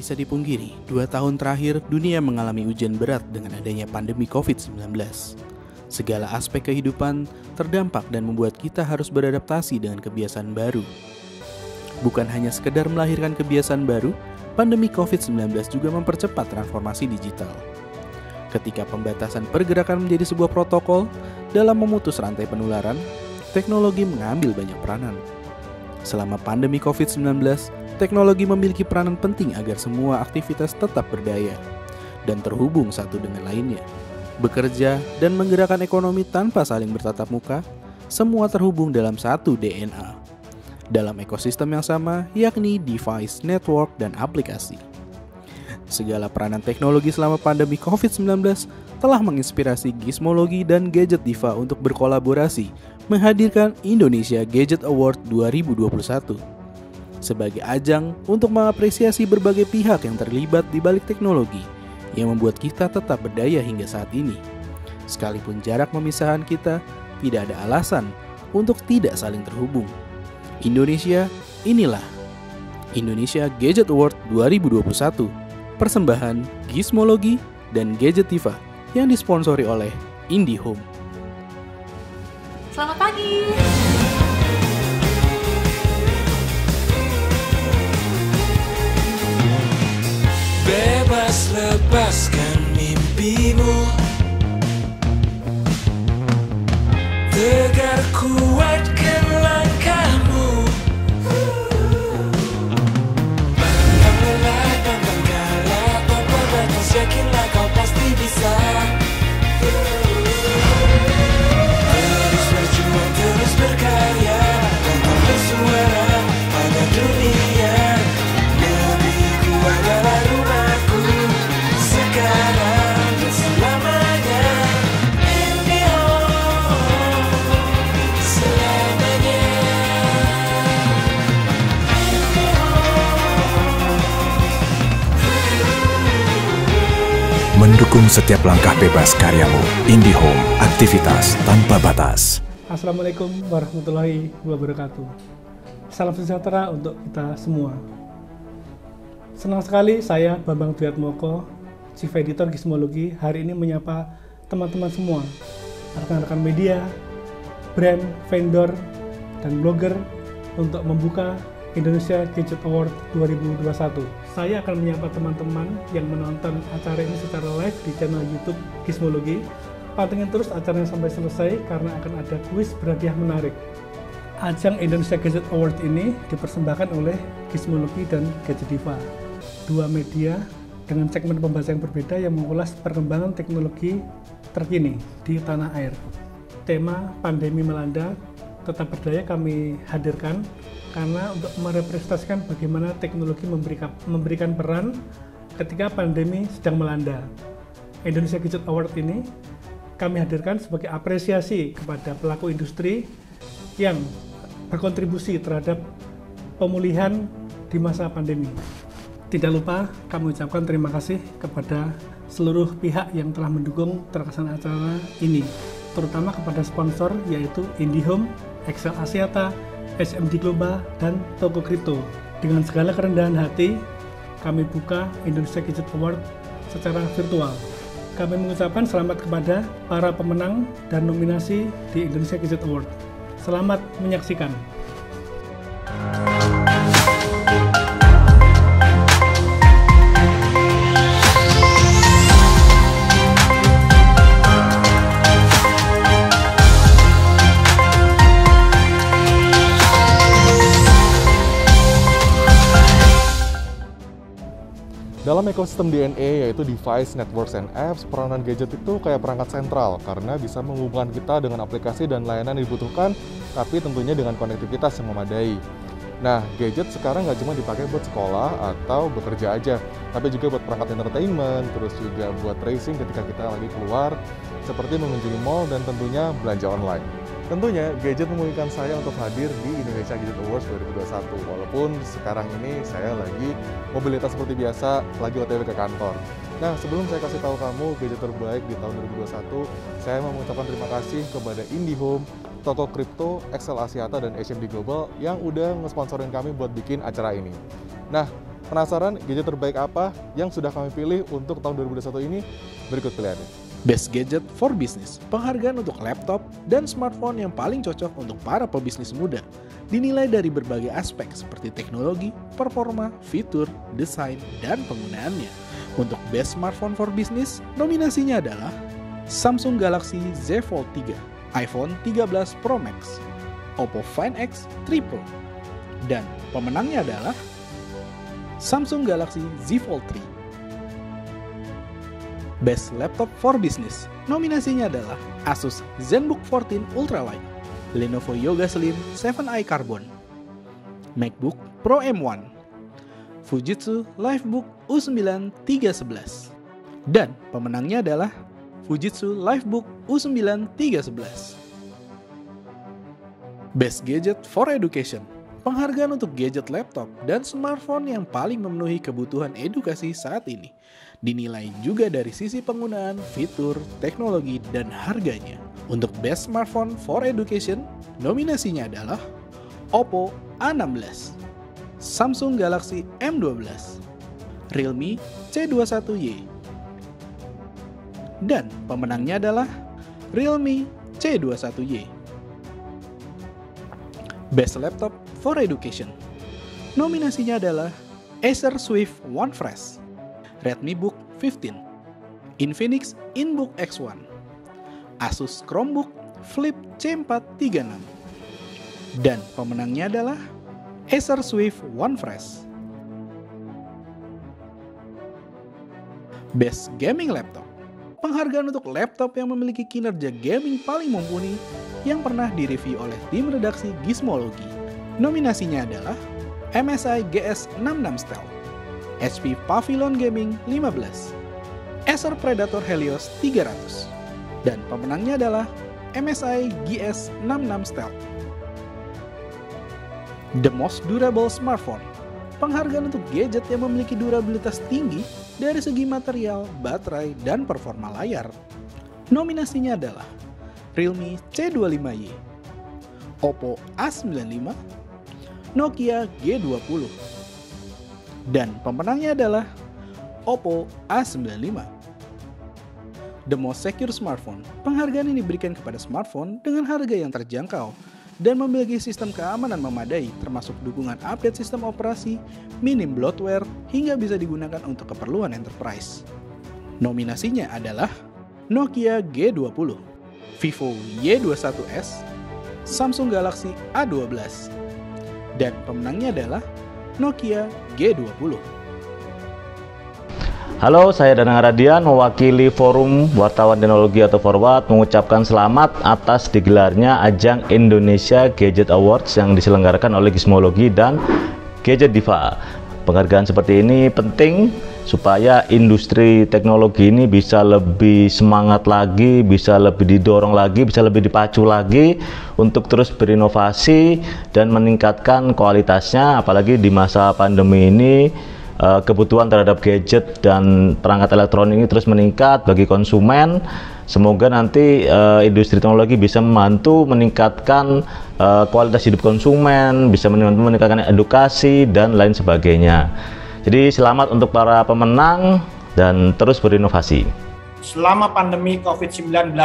bisa dipungkiri, 2 tahun terakhir dunia mengalami ujian berat dengan adanya pandemi COVID-19. Segala aspek kehidupan terdampak dan membuat kita harus beradaptasi dengan kebiasaan baru. Bukan hanya sekedar melahirkan kebiasaan baru, pandemi COVID-19 juga mempercepat transformasi digital. Ketika pembatasan pergerakan menjadi sebuah protokol dalam memutus rantai penularan, teknologi mengambil banyak peranan. Selama pandemi COVID-19, teknologi memiliki peranan penting agar semua aktivitas tetap berdaya dan terhubung satu dengan lainnya. Bekerja dan menggerakkan ekonomi tanpa saling bertatap muka, semua terhubung dalam satu DNA. Dalam ekosistem yang sama, yakni device, network, dan aplikasi. Segala peranan teknologi selama pandemi COVID-19 telah menginspirasi Gizmologi dan Gadget Diva untuk berkolaborasi menghadirkan Indonesia Gadget Award 2021 sebagai ajang untuk mengapresiasi berbagai pihak yang terlibat di balik teknologi yang membuat kita tetap berdaya hingga saat ini. Sekalipun jarak memisahkan kita, tidak ada alasan untuk tidak saling terhubung. Indonesia, inilah Indonesia Gadget Award 2021, persembahan Gizmologi dan Gadget Diva yang disponsori oleh IndiHome. Selamat pagi! Bebas lepaskan mimpimu, tegar kuatkan langkahmu. Pantang lelah, pantang kalah, tanpa batas yakinlah kau pasti bisa. Terus berjuang, terus berkarya, tetap bersuara pada dunia. Lebih kuat adalah rumahku sekarang dan selamanya. IndiHome selamanya. Mendukung setiap langkah bebas karyamu, IndiHome, aktivitas tanpa batas. Assalamualaikum warahmatullahi wabarakatuh. Salam sejahtera untuk kita semua. Senang sekali saya Bambang Dwiatmoko, Chief Editor Gizmologi, hari ini menyapa teman-teman semua, rekan-rekan media, brand, vendor, dan blogger untuk membuka Indonesia Gadget Award 2021. Saya akan menyapa teman-teman yang menonton acara ini secara live di channel YouTube Gizmologi. Pantengin terus acaranya sampai selesai karena akan ada kuis berhadiah menarik. Ajang Indonesia Gadget Award ini dipersembahkan oleh Gizmologi dan Gadget Diva, dua media dengan segmen pembahasan yang berbeda yang mengulas perkembangan teknologi terkini di tanah air. Tema pandemi melanda tetap berdaya kami hadirkan karena untuk merepresentasikan bagaimana teknologi memberikan peran ketika pandemi sedang melanda. Indonesia Gadget Award ini kami hadirkan sebagai apresiasi kepada pelaku industri yang berkontribusi terhadap pemulihan di masa pandemi. Tidak lupa kami ucapkan terima kasih kepada seluruh pihak yang telah mendukung terkesan acara ini, terutama kepada sponsor yaitu IndiHome, Excel Axiata, SMD Global, dan Toko Kripto. Dengan segala kerendahan hati, kami buka Indonesia Gadget Award secara virtual. Kami mengucapkan selamat kepada para pemenang dan nominasi di Indonesia Gadget Award. Selamat menyaksikan. Dalam ekosistem DNA yaitu device, networks, and apps, peranan gadget itu kayak perangkat sentral karena bisa menghubungkan kita dengan aplikasi dan layanan yang dibutuhkan, tapi tentunya dengan konektivitas yang memadai. Nah, gadget sekarang nggak cuma dipakai buat sekolah atau bekerja aja, tapi juga buat perangkat entertainment, terus juga buat tracing ketika kita lagi keluar, seperti mengunjungi mall dan tentunya belanja online. Tentunya, gadget memungkinkan saya untuk hadir di Indonesia Gadget Awards 2021, walaupun sekarang ini saya lagi mobilitas seperti biasa, lagi OTW ke kantor. Nah, sebelum saya kasih tahu kamu gadget terbaik di tahun 2021, saya mau mengucapkan terima kasih kepada IndiHome, Toko Kripto, Excel Axiata, dan SMD Global yang udah ngesponsorin kami buat bikin acara ini. Nah, Penasaran gadget terbaik apa yang sudah kami pilih untuk tahun 2021 ini? Berikut pilihannya. Best Gadget for Business, penghargaan untuk laptop dan smartphone yang paling cocok untuk para pebisnis muda. Dinilai dari berbagai aspek seperti teknologi, performa, fitur, desain, dan penggunaannya. Untuk Best Smartphone for Business, nominasinya adalah Samsung Galaxy Z Fold 3, iPhone 13 Pro Max, Oppo Find X 3 Pro, dan pemenangnya adalah Samsung Galaxy Z Fold 3. Best Laptop for Business, nominasinya adalah Asus ZenBook 14 Ultralight, Lenovo Yoga Slim 7i Carbon, MacBook Pro M1, Fujitsu Livebook U9 311, dan pemenangnya adalah Fujitsu Livebook U9 311. Best Gadget for Education, penghargaan untuk gadget laptop dan smartphone yang paling memenuhi kebutuhan edukasi saat ini. Dinilai juga dari sisi penggunaan, fitur, teknologi, dan harganya. Untuk Best Smartphone for Education, nominasinya adalah Oppo A16, Samsung Galaxy M12, Realme C21Y, dan pemenangnya adalah Realme C21Y. Best Laptop for Education, nominasinya adalah Acer Swift One Fresh, Redmi Book 15, Infinix InBook X1, Asus Chromebook Flip C436, dan pemenangnya adalah Acer Swift One Fresh. Best Gaming Laptop, penghargaan untuk laptop yang memiliki kinerja gaming paling mumpuni yang pernah direview oleh tim redaksi Gizmology. Nominasinya adalah MSI GS66 Stealth, HP Pavilion Gaming 15, Acer Predator Helios 300, dan pemenangnya adalah MSI GS66 Stealth. The Most Durable Smartphone, penghargaan untuk gadget yang memiliki durabilitas tinggi dari segi material, baterai, dan performa layar. Nominasinya adalah Realme C25Y, Oppo A95, Nokia G20, dan pemenangnya adalah Oppo A95. The Most Secure Smartphone, penghargaan ini diberikan kepada smartphone dengan harga yang terjangkau dan memiliki sistem keamanan memadai termasuk dukungan update sistem operasi, minim bloatware, hingga bisa digunakan untuk keperluan enterprise. Nominasinya adalah Nokia G20, Vivo Y21s, Samsung Galaxy A12, dan pemenangnya adalah Nokia G20. Halo, saya Danang Radian mewakili Forum Wartawan Teknologi atau Forward mengucapkan selamat atas digelarnya ajang Indonesia Gadget Awards yang diselenggarakan oleh Gizmology dan Gadget Diva. Penghargaan seperti ini penting supaya industri teknologi ini bisa lebih semangat lagi, bisa lebih didorong lagi, bisa lebih dipacu lagi untuk terus berinovasi dan meningkatkan kualitasnya, apalagi di masa pandemi ini. Kebutuhan terhadap gadget dan perangkat elektronik ini terus meningkat bagi konsumen. Semoga nanti industri teknologi bisa membantu meningkatkan kualitas hidup konsumen, bisa meningkatkan edukasi dan lain sebagainya. Jadi selamat untuk para pemenang dan terus berinovasi. Selama pandemi COVID-19,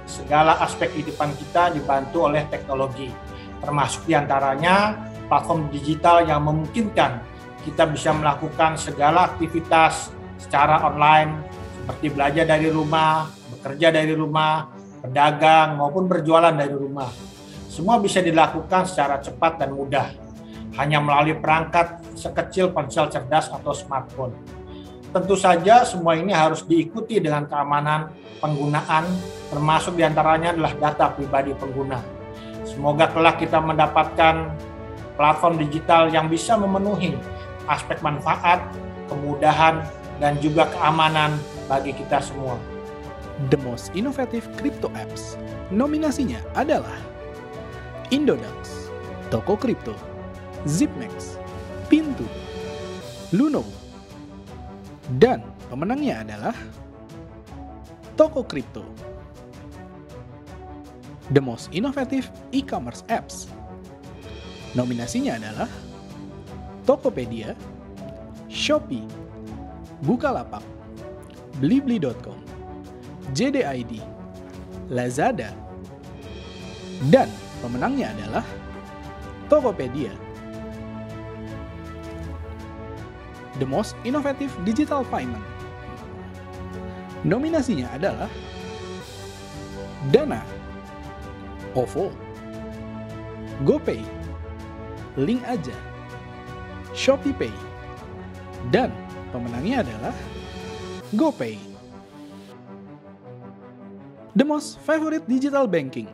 segala aspek kehidupan kita dibantu oleh teknologi, termasuk diantaranya platform digital yang memungkinkan kita bisa melakukan segala aktivitas secara online, seperti belajar dari rumah, bekerja dari rumah, berdagang, maupun berjualan dari rumah. Semua bisa dilakukan secara cepat dan mudah, hanya melalui perangkat sekecil ponsel cerdas atau smartphone. Tentu saja semua ini harus diikuti dengan keamanan penggunaan, termasuk diantaranya adalah data pribadi pengguna. Semoga kelak kita mendapatkan platform digital yang bisa memenuhi aspek manfaat, kemudahan, dan juga keamanan bagi kita semua. The Most Innovative Crypto Apps, nominasinya adalah Indodax, Toko Kripto, Zipmax, Pintu, Luno, dan pemenangnya adalah Toko Kripto. The Most Innovative E-Commerce Apps, nominasinya adalah Tokopedia, Shopee, Bukalapak, Blibli.com, JD.ID, Lazada, dan pemenangnya adalah Tokopedia. The Most Innovative Digital Payment. Nominasinya adalah Dana, OVO, GoPay, Link Aja, ShopeePay, dan pemenangnya adalah GoPay. The Most Favorite Digital Banking.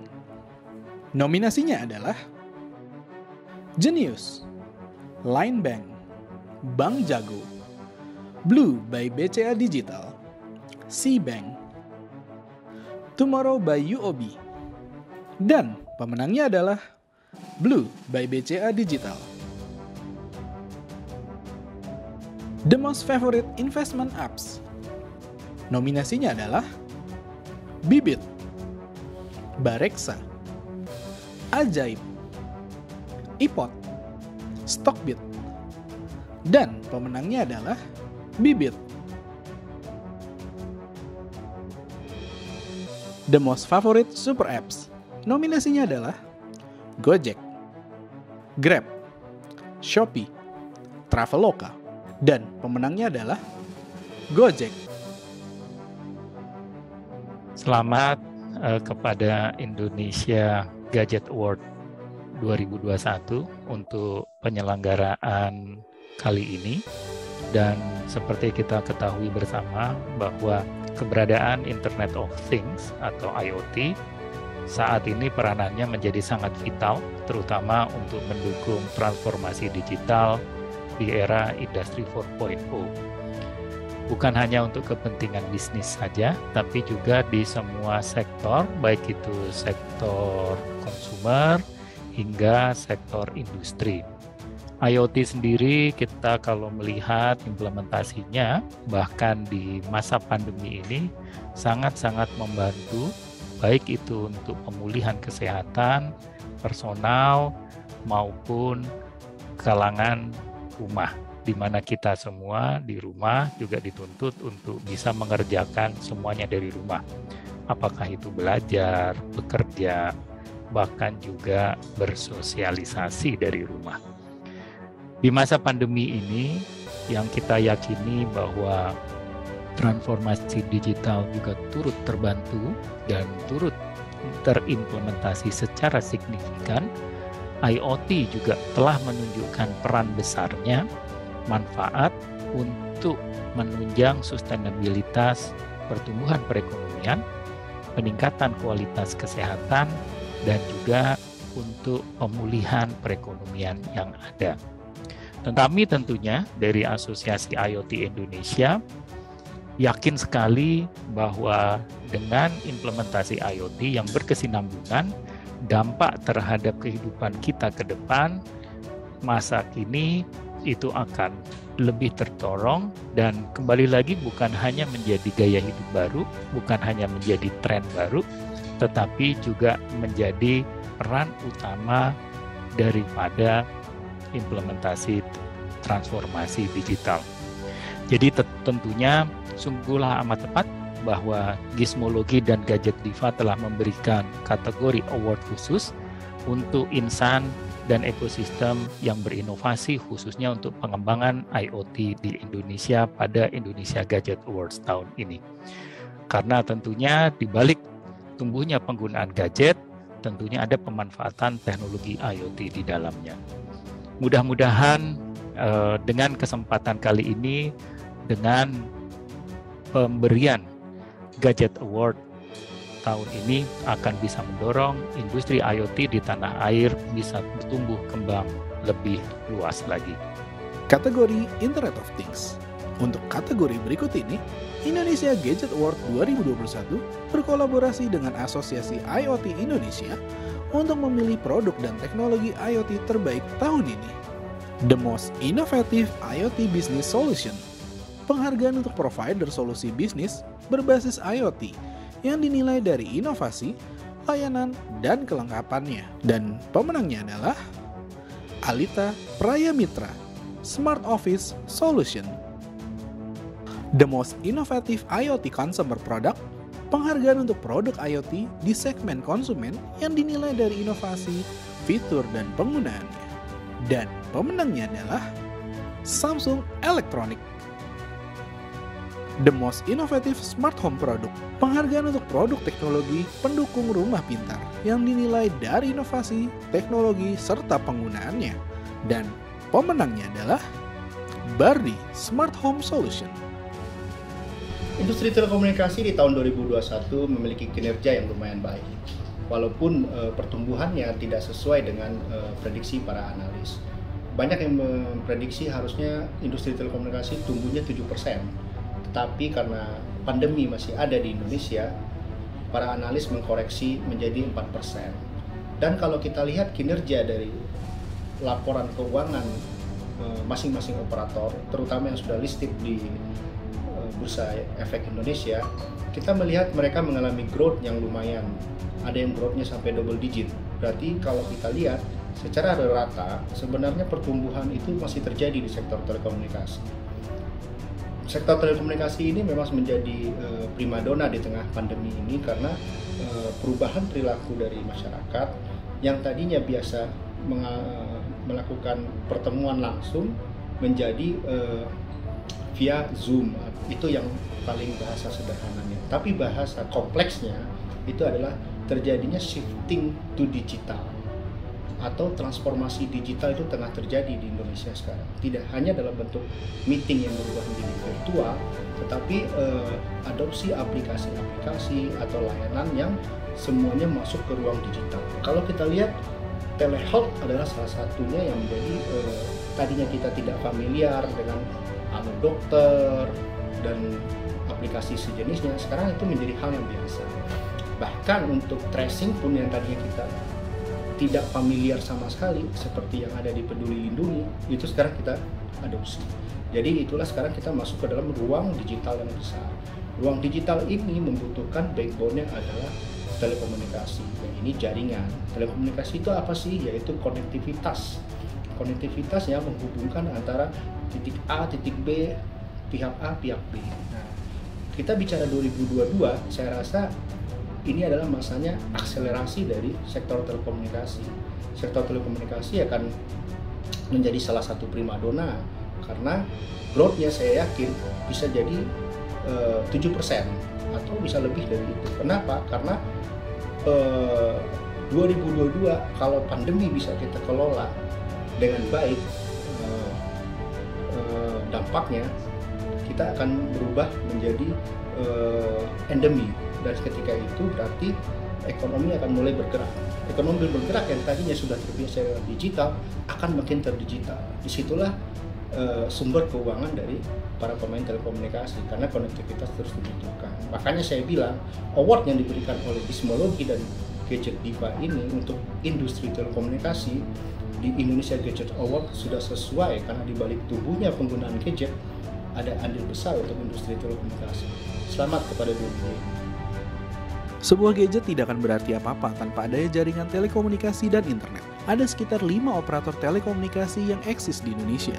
Nominasinya adalah Genius, Line Bank, Bank Jago, Blue by BCA Digital, C-Bank, Tomorrow by UOB, dan pemenangnya adalah Blue by BCA Digital. The Most Favorite Investment Apps. Nominasinya adalah Bibit, Bareksa, Ajaib, iPod, Stockbit, dan pemenangnya adalah Bibit. The Most Favorite Super Apps. Nominasinya adalah Gojek, Grab, Shopee, Traveloka, dan pemenangnya adalah Gojek. Selamat kepada Indonesia Gadget Award 2021 untuk penyelenggaraan kali ini. Dan seperti kita ketahui bersama bahwa keberadaan Internet of Things atau IoT saat ini peranannya menjadi sangat vital, terutama untuk mendukung transformasi digital di era Industri 4.0. Bukan hanya untuk kepentingan bisnis saja, tapi juga di semua sektor, baik itu sektor konsumer hingga sektor industri. IoT sendiri kita kalau melihat implementasinya, bahkan di masa pandemi ini, sangat-sangat membantu, baik itu untuk pemulihan kesehatan, personal, maupun kalangan rumah, di mana kita semua di rumah juga dituntut untuk bisa mengerjakan semuanya dari rumah. Apakah itu belajar, bekerja, bahkan juga bersosialisasi dari rumah. Di masa pandemi ini, yang kita yakini bahwa transformasi digital juga turut terbantu dan turut terimplementasi secara signifikan, IoT juga telah menunjukkan peran besarnya manfaat untuk menunjang sustainabilitas pertumbuhan perekonomian, peningkatan kualitas kesehatan, dan juga untuk pemulihan perekonomian yang ada. Tetapi tentunya dari Asosiasi IoT Indonesia yakin sekali bahwa dengan implementasi IoT yang berkesinambungan, dampak terhadap kehidupan kita ke depan masa kini itu akan lebih terdorong, dan kembali lagi bukan hanya menjadi gaya hidup baru, bukan hanya menjadi tren baru, tetapi juga menjadi peran utama daripada implementasi transformasi digital. Jadi tentunya sungguhlah amat tepat bahwa Gizmologi dan Gadget Diva telah memberikan kategori award khusus untuk insan dan ekosistem yang berinovasi khususnya untuk pengembangan IoT di Indonesia pada Indonesia Gadget Awards tahun ini. Karena tentunya di balik tumbuhnya penggunaan gadget, tentunya ada pemanfaatan teknologi IoT di dalamnya. Mudah-mudahan dengan kesempatan kali ini, dengan pemberian Gadget Award tahun ini akan bisa mendorong industri IoT di tanah air bisa bertumbuh kembang lebih luas lagi. Kategori Internet of Things. Untuk kategori berikut ini, Indonesia Gadget Award 2021 berkolaborasi dengan Asosiasi IoT Indonesia untuk memilih produk dan teknologi IoT terbaik tahun ini. The Most Innovative IoT Business Solution. Penghargaan untuk provider solusi bisnis berbasis IoT yang dinilai dari inovasi, layanan, dan kelengkapannya. Dan pemenangnya adalah Alita Praya Mitra, Smart Office Solution. The Most Innovative IoT Consumer Product, penghargaan untuk produk IoT di segmen konsumen yang dinilai dari inovasi, fitur, dan penggunaannya. Dan pemenangnya adalah Samsung Electronics. The Most Innovative Smart Home Product, penghargaan untuk produk teknologi pendukung rumah pintar yang dinilai dari inovasi, teknologi, serta penggunaannya. Dan pemenangnya adalah Bardi Smart Home Solution. Industri telekomunikasi di tahun 2021 memiliki kinerja yang lumayan baik, walaupun pertumbuhannya tidak sesuai dengan prediksi para analis. Banyak yang memprediksi harusnya industri telekomunikasi tumbuhnya 7%, tetapi karena pandemi masih ada di Indonesia, para analis mengkoreksi menjadi 4%. Dan kalau kita lihat kinerja dari laporan keuangan masing-masing operator, terutama yang sudah listed di Bursa Efek Indonesia, kita melihat mereka mengalami growth yang lumayan. Ada yang growth-nya sampai double digit. Berarti kalau kita lihat secara rata, sebenarnya pertumbuhan itu masih terjadi di sektor telekomunikasi. Sektor telekomunikasi ini memang menjadi primadona di tengah pandemi ini karena perubahan perilaku dari masyarakat yang tadinya biasa melakukan pertemuan langsung menjadi via Zoom. Itu yang paling bahasa sederhananya. Tapi bahasa kompleksnya itu adalah terjadinya shifting to digital atau transformasi digital itu tengah terjadi di Indonesia sekarang. Tidak hanya dalam bentuk meeting yang berubah menjadi virtual, tetapi adopsi aplikasi-aplikasi atau layanan yang semuanya masuk ke ruang digital. Kalau kita lihat, telehealth adalah salah satunya yang menjadi tadinya kita tidak familiar dengan dokter dan aplikasi sejenisnya, sekarang itu menjadi hal yang biasa. Bahkan untuk tracing pun yang tadinya kita tidak familiar sama sekali, seperti yang ada di Peduli Lindungi, itu sekarang kita adopsi. Jadi itulah sekarang kita masuk ke dalam ruang digital yang besar. Ruang digital ini membutuhkan backbone-nya adalah telekomunikasi, yang ini jaringan. Telekomunikasi itu apa sih? Yaitu konektivitas. Konektivitas yang menghubungkan antara titik A, titik B, pihak A, pihak B. Nah, kita bicara 2022, saya rasa ini adalah masanya akselerasi dari sektor telekomunikasi. Sektor telekomunikasi akan menjadi salah satu primadona karena growth-nya saya yakin bisa jadi 7% atau bisa lebih dari itu. Kenapa? Karena 2022 kalau pandemi bisa kita kelola dengan baik, dampaknya kita akan berubah menjadi endemi, dan ketika itu berarti ekonomi akan mulai bergerak. Ekonomi bergerak yang tadinya sudah terbiasa digital akan makin terdigital. Disitulah sumber keuangan dari para pemain telekomunikasi karena konektivitas terus dibutuhkan. Makanya saya bilang award yang diberikan oleh Gizmology dan Gadget Diva ini untuk industri telekomunikasi di Indonesia Gadget Award sudah sesuai karena di balik tubuhnya penggunaan gadget ada andil besar untuk industri telekomunikasi. Selamat kepada dunia. Sebuah gadget tidak akan berarti apa-apa tanpa adanya jaringan telekomunikasi dan internet. Ada sekitar 5 operator telekomunikasi yang eksis di Indonesia,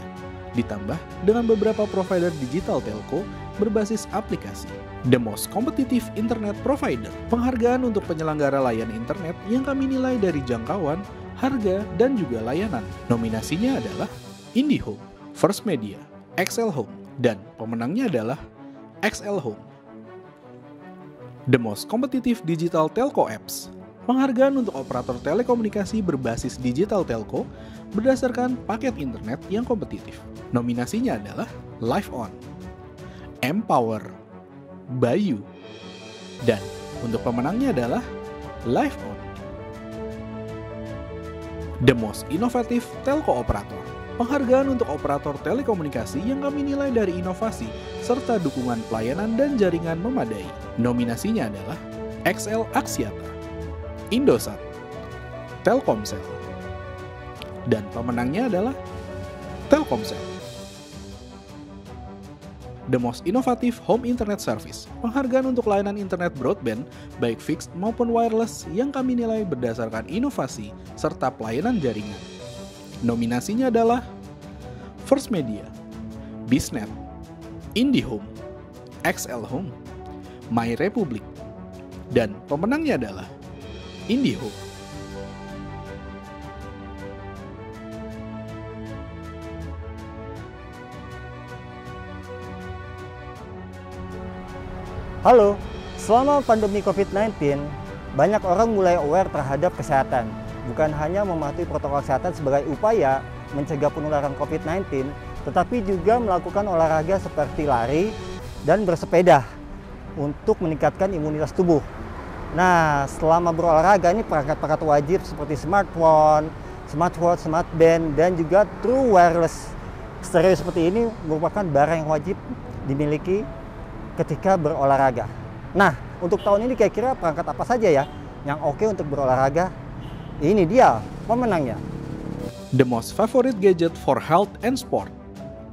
ditambah dengan beberapa provider digital telco berbasis aplikasi. The Most Competitive Internet Provider, penghargaan untuk penyelenggara layanan internet yang kami nilai dari jangkauan, harga, dan juga layanan. Nominasinya adalah IndiHome, First Media, XL Home, dan pemenangnya adalah XL Home. The Most Competitive Digital Telco Apps, penghargaan untuk operator telekomunikasi berbasis digital telco berdasarkan paket internet yang kompetitif. Nominasinya adalah LiveOn, Empower, Bayu, dan untuk pemenangnya adalah LiveOn. The Most Innovative Telco Operator, penghargaan untuk operator telekomunikasi yang kami nilai dari inovasi serta dukungan pelayanan dan jaringan memadai. Nominasinya adalah XL Axiata, Indosat, Telkomsel, dan pemenangnya adalah Telkomsel. The Most Innovative Home Internet Service, penghargaan untuk layanan internet broadband baik fixed maupun wireless yang kami nilai berdasarkan inovasi serta pelayanan jaringan. Nominasinya adalah First Media, Bisnet, IndiHome, XL Home, My Republic, dan pemenangnya adalah IndiHome. Halo, selama pandemi COVID-19, banyak orang mulai aware terhadap kesehatan. Bukan hanya mematuhi protokol kesehatan sebagai upaya mencegah penularan COVID-19, tetapi juga melakukan olahraga seperti lari dan bersepeda untuk meningkatkan imunitas tubuh. Nah, selama berolahraga ini perangkat-perangkat wajib seperti smartphone, smartwatch, smartband, dan juga true wireless stereo seperti ini merupakan barang yang wajib dimiliki ketika berolahraga. Nah, untuk tahun ini kira-kira perangkat apa saja ya yang oke untuk berolahraga? Ini dia pemenangnya. The Most Favorite Gadget for Health and Sport.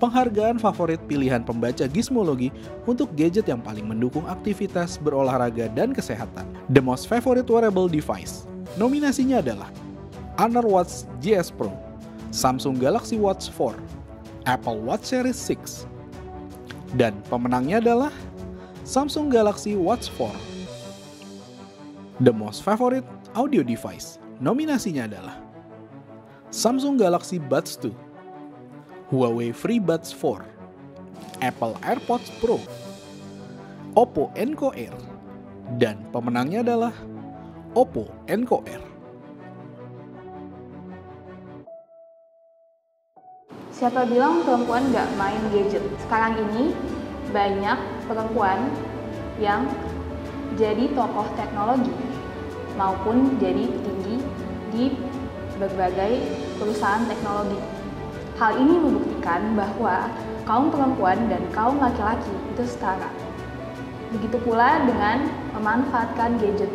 Penghargaan favorit pilihan pembaca Gizmologi untuk gadget yang paling mendukung aktivitas berolahraga dan kesehatan. The Most Favorite Wearable Device. Nominasinya adalah Honor Watch GS Pro, Samsung Galaxy Watch 4, Apple Watch Series 6. Dan pemenangnya adalah Samsung Galaxy Watch 4. The Most Favorite Audio Device. Nominasinya adalah Samsung Galaxy Buds 2, Huawei FreeBuds 4, Apple AirPods Pro, Oppo Enco Air, dan pemenangnya adalah Oppo Enco Air. Siapa bilang perempuan nggak main gadget? Sekarang ini banyak perempuan yang jadi tokoh teknologi maupun jadi petinggi di berbagai perusahaan teknologi. Hal ini membuktikan bahwa kaum perempuan dan kaum laki-laki itu setara. Begitu pula dengan memanfaatkan gadget.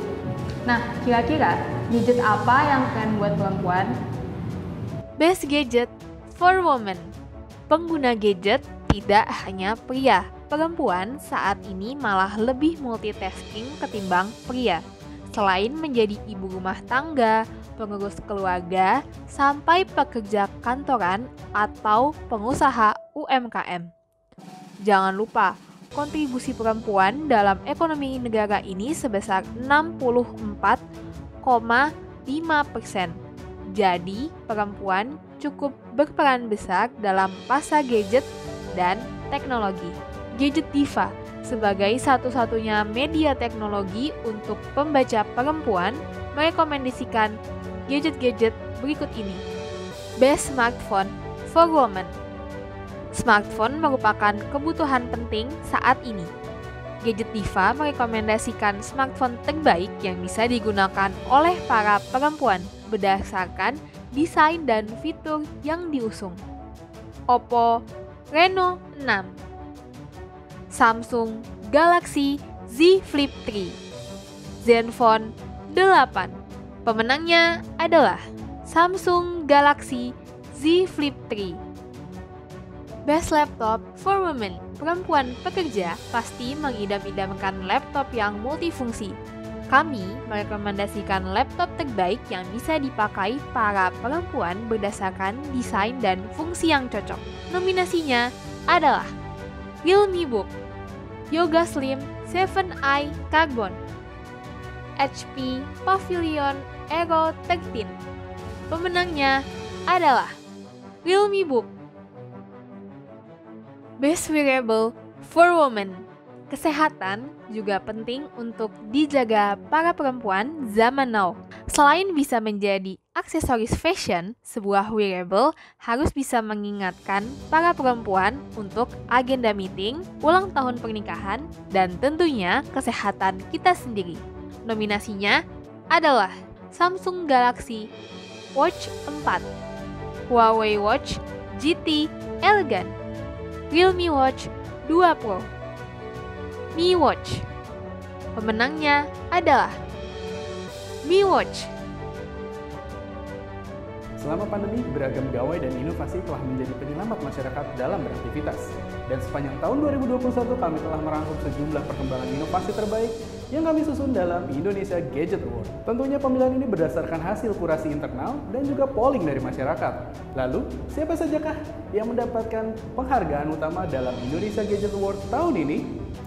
Nah, kira-kira gadget apa yang keren buat perempuan? Best Gadget for Women. Pengguna gadget tidak hanya pria. Perempuan saat ini malah lebih multitasking ketimbang pria. Selain menjadi ibu rumah tangga, pengurus keluarga, sampai pekerja kantoran atau pengusaha UMKM. Jangan lupa, kontribusi perempuan dalam ekonomi negara ini sebesar 64,5%. Jadi, perempuan cukup berperan besar dalam pasar gadget dan teknologi. Gadget Diva sebagai satu-satunya media teknologi untuk pembaca perempuan merekomendasikan gadget-gadget berikut ini. Best Smartphone for Women. Smartphone merupakan kebutuhan penting saat ini. Gadget Diva merekomendasikan smartphone terbaik yang bisa digunakan oleh para perempuan berdasarkan desain dan fitur yang diusung. Oppo Reno 6, Samsung Galaxy Z Flip 3, Zenfone 8. Pemenangnya adalah Samsung Galaxy Z Flip 3. Best Laptop for Women. Perempuan pekerja pasti mengidam-idamkan laptop yang multifungsi. Kami merekomendasikan laptop terbaik yang bisa dipakai para perempuan berdasarkan desain dan fungsi yang cocok. Nominasinya adalah Realme Book, Yoga Slim 7i Carbon, HP Pavilion Aero 13. Pemenangnya adalah Realme Book. Best Wearable for Women. Kesehatan juga penting untuk dijaga para perempuan zaman now. Selain bisa menjadi aksesoris fashion, sebuah wearable harus bisa mengingatkan para perempuan untuk agenda meeting, ulang tahun pernikahan, dan tentunya kesehatan kita sendiri. Nominasinya adalah Samsung Galaxy Watch 4, Huawei Watch GT Elegant, Realme Watch 2 Pro, Mi Watch. Pemenangnya adalah Mi Watch. Selama pandemi, beragam gawai dan inovasi telah menjadi penyelamat masyarakat dalam beraktivitas. Dan sepanjang tahun 2021, kami telah merangkum sejumlah perkembangan inovasi terbaik yang kami susun dalam Indonesia Gadget Award. Tentunya pemilihan ini berdasarkan hasil kurasi internal dan juga polling dari masyarakat. Lalu, siapa sajakah yang mendapatkan penghargaan utama dalam Indonesia Gadget Award tahun ini?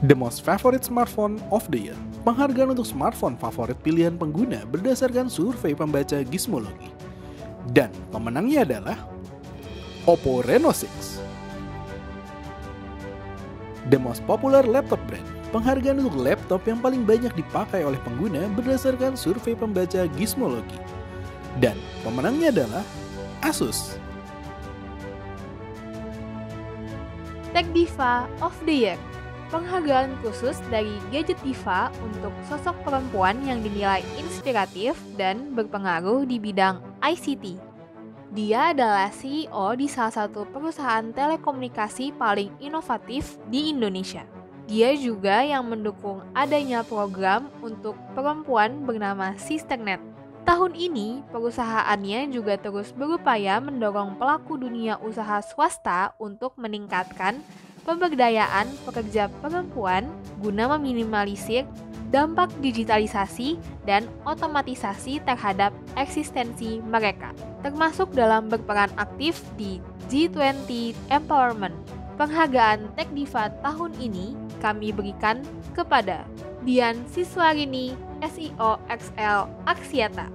The Most Favorite Smartphone of the Year. Penghargaan untuk smartphone favorit pilihan pengguna berdasarkan survei pembaca Gizmology. Dan pemenangnya adalah Oppo Reno 6. The Most Popular Laptop Brand. Penghargaan untuk laptop yang paling banyak dipakai oleh pengguna berdasarkan survei pembaca Gizmology. Dan pemenangnya adalah Asus. Tech Diva of the Year. Penghargaan khusus dari Gadget Diva untuk sosok perempuan yang dinilai inspiratif dan berpengaruh di bidang ICT. Dia adalah CEO di salah satu perusahaan telekomunikasi paling inovatif di Indonesia. Dia juga yang mendukung adanya program untuk perempuan bernama Sisternet. Tahun ini, perusahaannya juga terus berupaya mendorong pelaku dunia usaha swasta untuk meningkatkan pemberdayaan pekerja perempuan guna meminimalisir dampak digitalisasi dan otomatisasi terhadap eksistensi mereka, termasuk dalam berperan aktif di G20 Empowerment. Penghargaan Tech Diva tahun ini kami berikan kepada Dian Siswarini, SEO XL Axiata.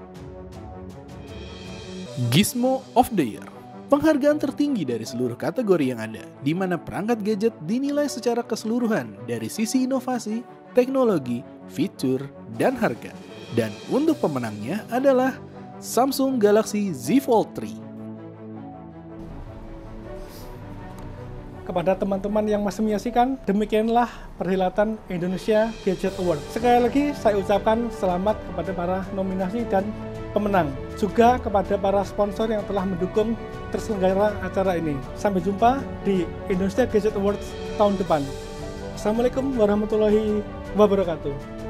Gizmo of the Year. Penghargaan tertinggi dari seluruh kategori yang ada, di mana perangkat gadget dinilai secara keseluruhan dari sisi inovasi, teknologi, fitur, dan harga. Dan untuk pemenangnya adalah Samsung Galaxy Z Fold 3. Kepada teman-teman yang masih menyaksikan, demikianlah perhelatan Indonesia Gadget Award. Sekali lagi saya ucapkan selamat kepada para nominasi dan pemenang. Juga kepada para sponsor yang telah mendukung terselenggara acara ini. Sampai jumpa di Indonesia Gadget Awards tahun depan. Assalamualaikum warahmatullahi wabarakatuh.